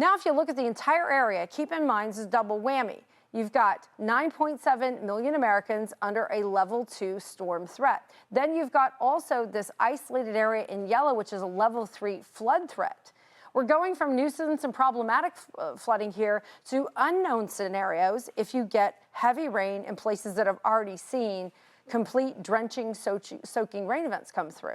Now, if you look at the entire area, keep in mind this is a double whammy. You've got 9.7 million Americans under a level 2 storm threat. Then you've got also this isolated area in yellow, which is a level 3 flood threat. We're going from nuisance and problematic flooding here to unknown scenarios if you get heavy rain in places that have already seen complete drenching, soaking rain events come through.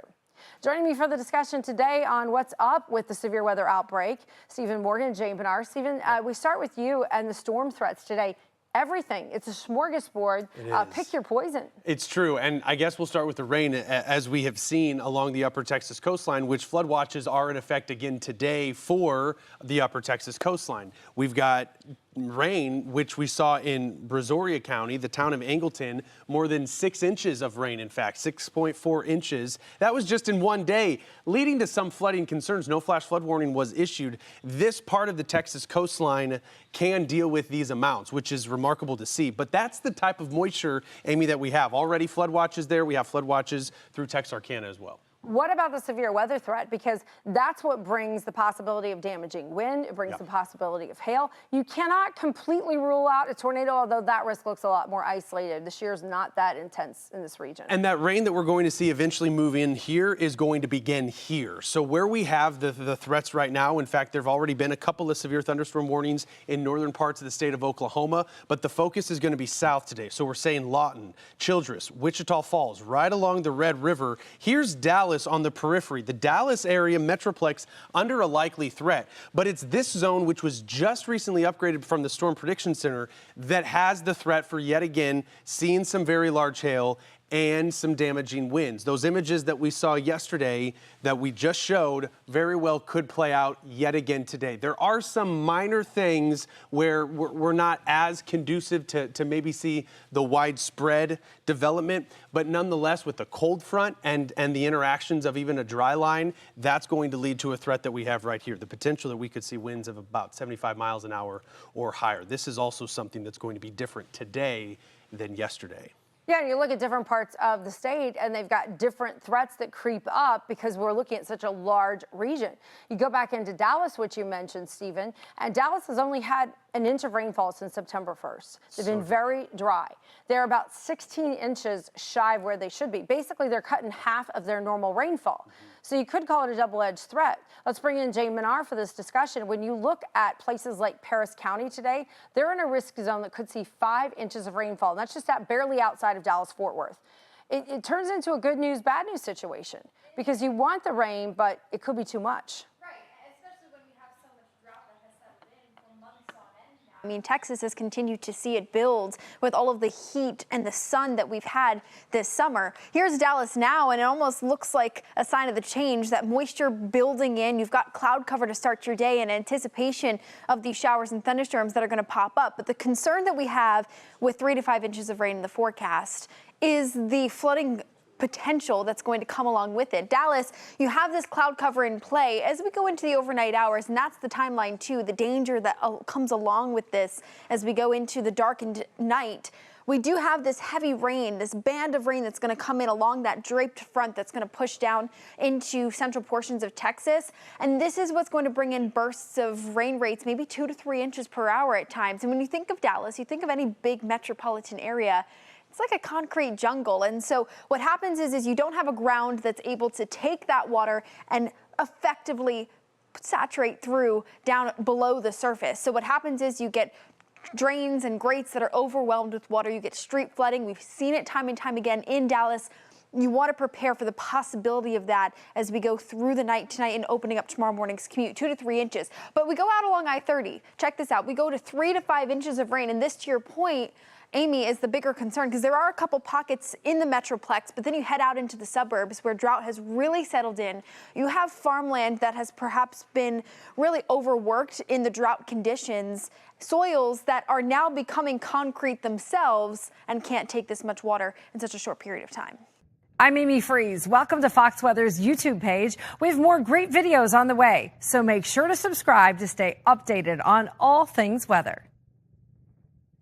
Joining me for the discussion today on what's up with the severe weather outbreak, Stephen Morgan and Jane Bernard. Stephen, we start with you and the storm threats today. Everything. It's a smorgasbord. Pick your poison. It's true. And I guess we'll start with the rain, as we have seen along the upper Texas coastline, which flood watches are in effect again today for the upper Texas coastline. We've got rain, which we saw in Brazoria County, the town of Angleton, more than 6 inches of rain, in fact, 6.4 inches. That was just in one day, leading to some flooding concerns. No flash flood warning was issued. This part of the Texas coastline can deal with these amounts, which is remarkable to see. But that's the type of moisture, Amy, that we have. Already flood watches there. We have flood watches through Texarkana as well. What about the severe weather threat? Because that's what brings the possibility of damaging wind. It brings the possibility of hail. You cannot completely rule out a tornado, although that risk looks a lot more isolated. This year is not that intense in this region. And that rain that we're going to see eventually move in here is going to begin here. So where we have the threats right now, in fact, there have already been a couple of severe thunderstorm warnings in northern parts of the state of Oklahoma, but the focus is going to be south today. So we're saying Lawton, Childress, Wichita Falls, right along the Red River. Here's Dallas on the periphery. The Dallas area metroplex under a likely threat, but it's this zone which was just recently upgraded from the Storm Prediction Center that has the threat for yet again seeing some very large hail and some damaging winds. Those images that we saw yesterday that we just showed very well could play out yet again today. There are some minor things where we're not as conducive to maybe see the widespread development, but nonetheless with the cold front and the interactions of even a dry line, that's going to lead to a threat that we have right here. The potential that we could see winds of about 75 miles an hour or higher. This is also something that's going to be different today than yesterday. Yeah, and you look at different parts of the state and they've got different threats that creep up because we're looking at such a large region. You go back into Dallas, which you mentioned, Stephen, and Dallas has only had an inch of rainfall since September 1st. They've been very dry. They're about 16 inches shy of where they should be. Basically, they're cutting half of their normal rainfall. So you could call it a double-edged threat. Let's bring in Jane Bernard for this discussion. When you look at places like Paris County today, they're in a risk zone that could see 5 inches of rainfall. And that's just barely outside of Dallas-Fort Worth. It turns into a good news, bad news situation because you want the rain, but it could be too much. I mean, Texas has continued to see it build with all of the heat and the sun that we've had this summer. Here's Dallas now, and it almost looks like a sign of the change, that moisture building in. You've got cloud cover to start your day in anticipation of these showers and thunderstorms that are going to pop up. But the concern that we have with 3 to 5 inches of rain in the forecast is the flooding potential that's going to come along with it. Dallas, you have this cloud cover in play as we go into the overnight hours, and that's the timeline too, the danger that comes along with this as we go into the darkened night. We do have this heavy rain, this band of rain that's going to come in along that draped front that's going to push down into central portions of Texas. And this is what's going to bring in bursts of rain rates, maybe 2 to 3 inches per hour at times. And when you think of Dallas, you think of any big metropolitan area, it's like a concrete jungle. And so what happens is you don't have a ground that's able to take that water and effectively saturate through down below the surface. So what happens is you get drains and grates that are overwhelmed with water. You get street flooding. We've seen it time and time again in Dallas. You want to prepare for the possibility of that as we go through the night tonight and opening up tomorrow morning's commute, 2 to 3 inches. But we go out along I-30. Check this out. We go to 3 to 5 inches of rain. And this, to your point, Amy, is the bigger concern because there are a couple pockets in the metroplex, but then you head out into the suburbs where drought has really settled in. You have farmland that has perhaps been really overworked in the drought conditions, soils that are now becoming concrete themselves and can't take this much water in such a short period of time. I'm Amy Freeze. Welcome to Fox Weather's YouTube page. We have more great videos on the way, so make sure to subscribe to stay updated on all things weather.